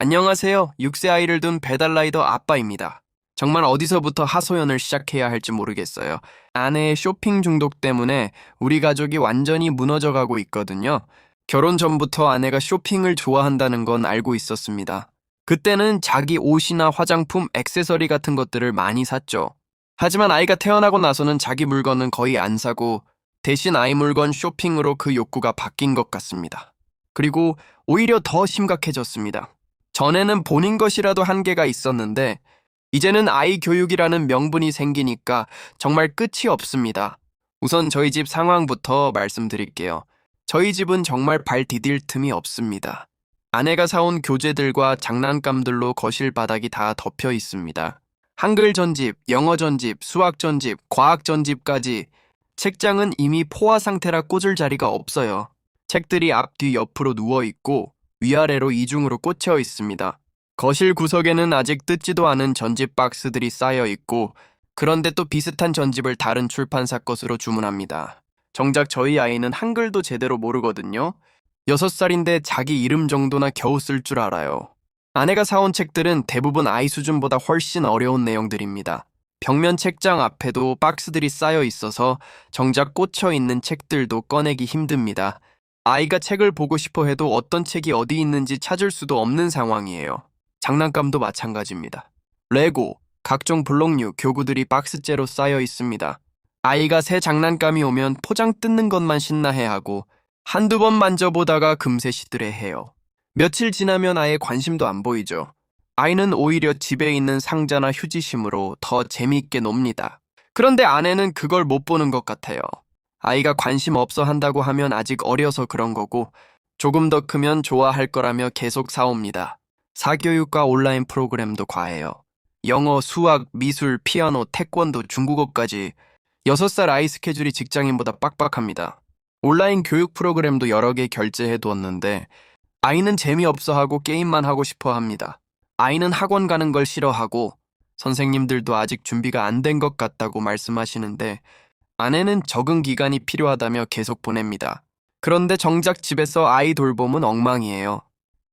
안녕하세요. 6세 아이를 둔 배달라이더 아빠입니다. 정말 어디서부터 하소연을 시작해야 할지 모르겠어요. 아내의 쇼핑 중독 때문에 우리 가족이 완전히 무너져가고 있거든요. 결혼 전부터 아내가 쇼핑을 좋아한다는 건 알고 있었습니다. 그때는 자기 옷이나 화장품, 액세서리 같은 것들을 많이 샀죠. 하지만 아이가 태어나고 나서는 자기 물건은 거의 안 사고 대신 아이 물건 쇼핑으로 그 욕구가 바뀐 것 같습니다. 그리고 오히려 더 심각해졌습니다. 전에는 본인 것이라도 한계가 있었는데 이제는 아이 교육이라는 명분이 생기니까 정말 끝이 없습니다. 우선 저희 집 상황부터 말씀드릴게요. 저희 집은 정말 발 디딜 틈이 없습니다. 아내가 사온 교재들과 장난감들로 거실 바닥이 다 덮여 있습니다. 한글 전집, 영어 전집, 수학 전집, 과학 전집까지 책장은 이미 포화 상태라 꽂을 자리가 없어요. 책들이 앞뒤 옆으로 누워 있고 위아래로 이중으로 꽂혀 있습니다. 거실 구석에는 아직 뜯지도 않은 전집 박스들이 쌓여 있고 그런데 또 비슷한 전집을 다른 출판사 것으로 주문합니다. 정작 저희 아이는 한글도 제대로 모르거든요. 6살인데 자기 이름 정도나 겨우 쓸 줄 알아요. 아내가 사온 책들은 대부분 아이 수준보다 훨씬 어려운 내용들입니다. 벽면 책장 앞에도 박스들이 쌓여 있어서 정작 꽂혀 있는 책들도 꺼내기 힘듭니다. 아이가 책을 보고 싶어 해도 어떤 책이 어디 있는지 찾을 수도 없는 상황이에요. 장난감도 마찬가지입니다. 레고, 각종 블록류, 교구들이 박스째로 쌓여 있습니다. 아이가 새 장난감이 오면 포장 뜯는 것만 신나해하고 한두 번 만져보다가 금세 시들해해요. 며칠 지나면 아예 관심도 안 보이죠. 아이는 오히려 집에 있는 상자나 휴지심으로 더 재미있게 놉니다. 그런데 아내는 그걸 못 보는 것 같아요. 아이가 관심 없어 한다고 하면 아직 어려서 그런 거고 조금 더 크면 좋아할 거라며 계속 사옵니다. 사교육과 온라인 프로그램도 과해요. 영어, 수학, 미술, 피아노, 태권도, 중국어까지 6살 아이 스케줄이 직장인보다 빡빡합니다. 온라인 교육 프로그램도 여러 개 결제해 두었는데 아이는 재미없어 하고 게임만 하고 싶어 합니다. 아이는 학원 가는 걸 싫어하고 선생님들도 아직 준비가 안 된 것 같다고 말씀하시는데 아내는 적응 기간이 필요하다며 계속 보냅니다. 그런데 정작 집에서 아이 돌봄은 엉망이에요.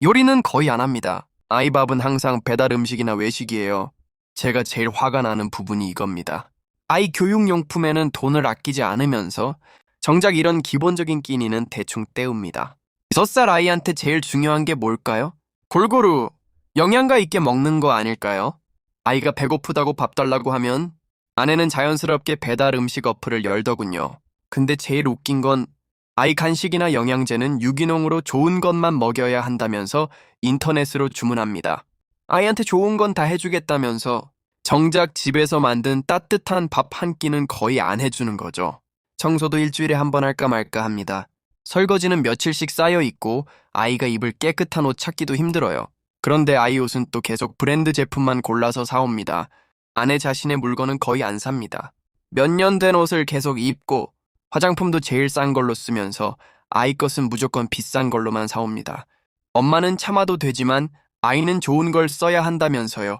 요리는 거의 안 합니다. 아이 밥은 항상 배달 음식이나 외식이에요. 제가 제일 화가 나는 부분이 이겁니다. 아이 교육용품에는 돈을 아끼지 않으면서 정작 이런 기본적인 끼니는 대충 때웁니다. 6살 아이한테 제일 중요한 게 뭘까요? 골고루 영양가 있게 먹는 거 아닐까요? 아이가 배고프다고 밥 달라고 하면 아내는 자연스럽게 배달 음식 어플을 열더군요. 근데 제일 웃긴 건 아이 간식이나 영양제는 유기농으로 좋은 것만 먹여야 한다면서 인터넷으로 주문합니다. 아이한테 좋은 건 다 해주겠다면서 정작 집에서 만든 따뜻한 밥 한 끼는 거의 안 해주는 거죠. 청소도 일주일에 한 번 할까 말까 합니다. 설거지는 며칠씩 쌓여 있고 아이가 입을 깨끗한 옷 찾기도 힘들어요. 그런데 아이 옷은 또 계속 브랜드 제품만 골라서 사옵니다. 아내 자신의 물건은 거의 안 삽니다. 몇 년 된 옷을 계속 입고 화장품도 제일 싼 걸로 쓰면서 아이 것은 무조건 비싼 걸로만 사옵니다. 엄마는 참아도 되지만 아이는 좋은 걸 써야 한다면서요.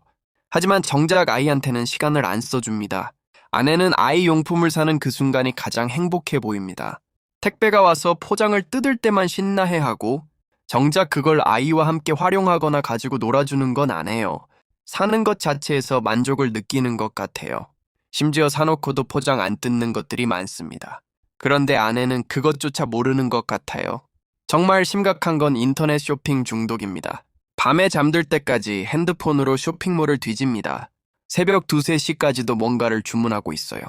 하지만 정작 아이한테는 시간을 안 써줍니다. 아내는 아이 용품을 사는 그 순간이 가장 행복해 보입니다. 택배가 와서 포장을 뜯을 때만 신나해하고 정작 그걸 아이와 함께 활용하거나 가지고 놀아주는 건 안 해요. 사는 것 자체에서 만족을 느끼는 것 같아요. 심지어 사놓고도 포장 안 뜯는 것들이 많습니다. 그런데 아내는 그것조차 모르는 것 같아요. 정말 심각한 건 인터넷 쇼핑 중독입니다. 밤에 잠들 때까지 핸드폰으로 쇼핑몰을 뒤집니다. 새벽 2, 3시까지도 뭔가를 주문하고 있어요.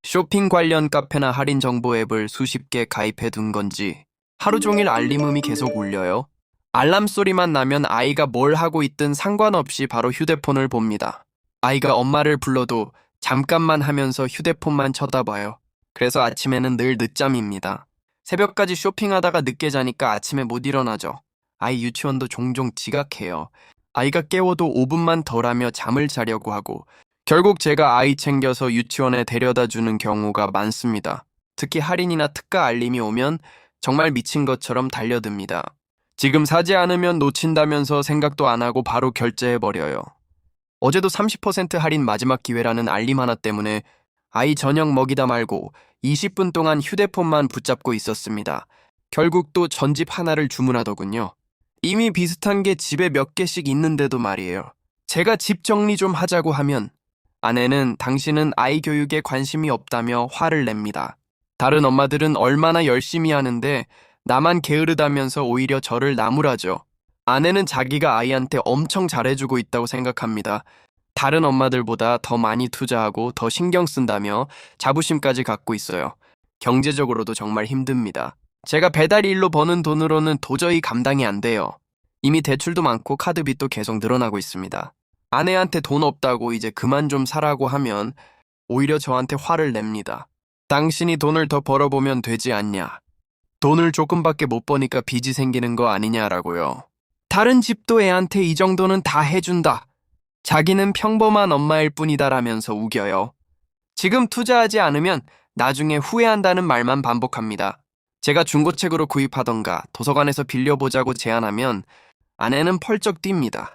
쇼핑 관련 카페나 할인 정보 앱을 수십 개 가입해 둔 건지 하루 종일 알림음이 계속 울려요. 알람 소리만 나면 아이가 뭘 하고 있든 상관없이 바로 휴대폰을 봅니다. 아이가 엄마를 불러도 잠깐만 하면서 휴대폰만 쳐다봐요. 그래서 아침에는 늘 늦잠입니다. 새벽까지 쇼핑하다가 늦게 자니까 아침에 못 일어나죠. 아이 유치원도 종종 지각해요. 아이가 깨워도 5분만 덜 하며 잠을 자려고 하고 결국 제가 아이 챙겨서 유치원에 데려다 주는 경우가 많습니다. 특히 할인이나 특가 알림이 오면 정말 미친 것처럼 달려듭니다. 지금 사지 않으면 놓친다면서 생각도 안 하고 바로 결제해버려요. 어제도 30% 할인 마지막 기회라는 알림 하나 때문에 아이 저녁 먹이다 말고 20분 동안 휴대폰만 붙잡고 있었습니다. 결국 또 전집 하나를 주문하더군요. 이미 비슷한 게 집에 몇 개씩 있는데도 말이에요. 제가 집 정리 좀 하자고 하면 아내는 당신은 아이 교육에 관심이 없다며 화를 냅니다. 다른 엄마들은 얼마나 열심히 하는데 나만 게으르다면서 오히려 저를 나무라죠. 아내는 자기가 아이한테 엄청 잘해주고 있다고 생각합니다. 다른 엄마들보다 더 많이 투자하고 더 신경 쓴다며 자부심까지 갖고 있어요. 경제적으로도 정말 힘듭니다. 제가 배달 일로 버는 돈으로는 도저히 감당이 안 돼요. 이미 대출도 많고 카드빚도 계속 늘어나고 있습니다. 아내한테 돈 없다고 이제 그만 좀 사라고 하면 오히려 저한테 화를 냅니다. 당신이 돈을 더 벌어보면 되지 않냐. 돈을 조금밖에 못 버니까 빚이 생기는 거 아니냐라고요. 다른 집도 애한테 이 정도는 다 해준다. 자기는 평범한 엄마일 뿐이다라면서 우겨요. 지금 투자하지 않으면 나중에 후회한다는 말만 반복합니다. 제가 중고책으로 구입하던가 도서관에서 빌려보자고 제안하면 아내는 펄쩍 뜁니다.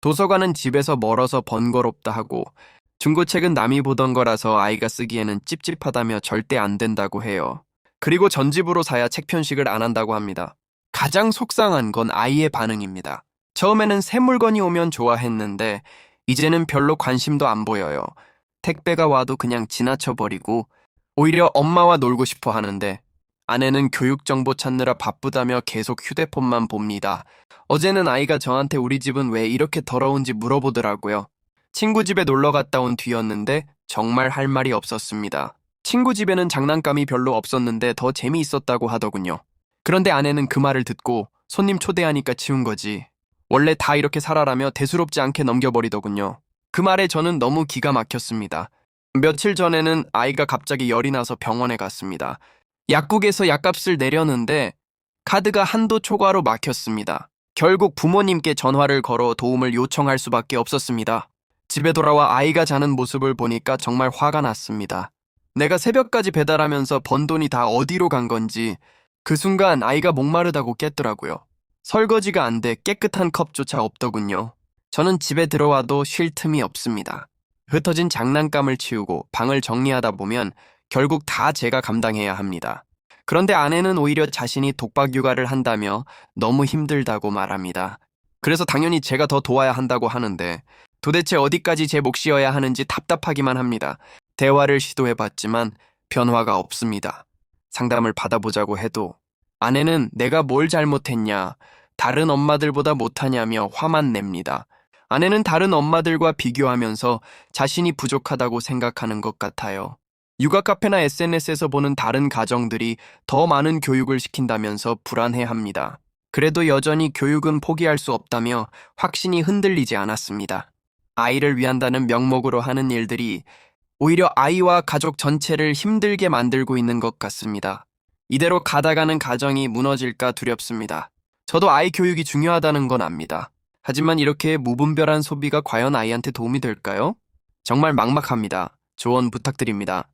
도서관은 집에서 멀어서 번거롭다 하고 중고책은 남이 보던 거라서 아이가 쓰기에는 찝찝하다며 절대 안 된다고 해요. 그리고 전집으로 사야 책 편식을 안 한다고 합니다. 가장 속상한 건 아이의 반응입니다. 처음에는 새 물건이 오면 좋아했는데 이제는 별로 관심도 안 보여요. 택배가 와도 그냥 지나쳐버리고 오히려 엄마와 놀고 싶어 하는데 아내는 교육 정보 찾느라 바쁘다며 계속 휴대폰만 봅니다. 어제는 아이가 저한테 우리 집은 왜 이렇게 더러운지 물어보더라고요. 친구 집에 놀러 갔다 온 뒤였는데 정말 할 말이 없었습니다. 친구 집에는 장난감이 별로 없었는데 더 재미있었다고 하더군요. 그런데 아내는 그 말을 듣고 손님 초대하니까 치운 거지. 원래 다 이렇게 살아라며 대수롭지 않게 넘겨버리더군요. 그 말에 저는 너무 기가 막혔습니다. 며칠 전에는 아이가 갑자기 열이 나서 병원에 갔습니다. 약국에서 약값을 내려는데 카드가 한도 초과로 막혔습니다. 결국 부모님께 전화를 걸어 도움을 요청할 수밖에 없었습니다. 집에 돌아와 아이가 자는 모습을 보니까 정말 화가 났습니다. 내가 새벽까지 배달하면서 번 돈이 다 어디로 간 건지 그 순간 아이가 목마르다고 깼더라고요. 설거지가 안 돼 깨끗한 컵조차 없더군요. 저는 집에 들어와도 쉴 틈이 없습니다. 흩어진 장난감을 치우고 방을 정리하다 보면 결국 다 제가 감당해야 합니다. 그런데 아내는 오히려 자신이 독박 육아를 한다며 너무 힘들다고 말합니다. 그래서 당연히 제가 더 도와야 한다고 하는데 도대체 어디까지 제 몫이어야 하는지 답답하기만 합니다. 대화를 시도해봤지만 변화가 없습니다. 상담을 받아보자고 해도 아내는 내가 뭘 잘못했냐, 다른 엄마들보다 못하냐며 화만 냅니다. 아내는 다른 엄마들과 비교하면서 자신이 부족하다고 생각하는 것 같아요. 육아 카페나 SNS에서 보는 다른 가정들이 더 많은 교육을 시킨다면서 불안해합니다. 그래도 여전히 교육은 포기할 수 없다며 확신이 흔들리지 않았습니다. 아이를 위한다는 명목으로 하는 일들이 오히려 아이와 가족 전체를 힘들게 만들고 있는 것 같습니다. 이대로 가다가는 가정이 무너질까 두렵습니다. 저도 아이 교육이 중요하다는 건 압니다. 하지만 이렇게 무분별한 소비가 과연 아이한테 도움이 될까요? 정말 막막합니다. 조언 부탁드립니다.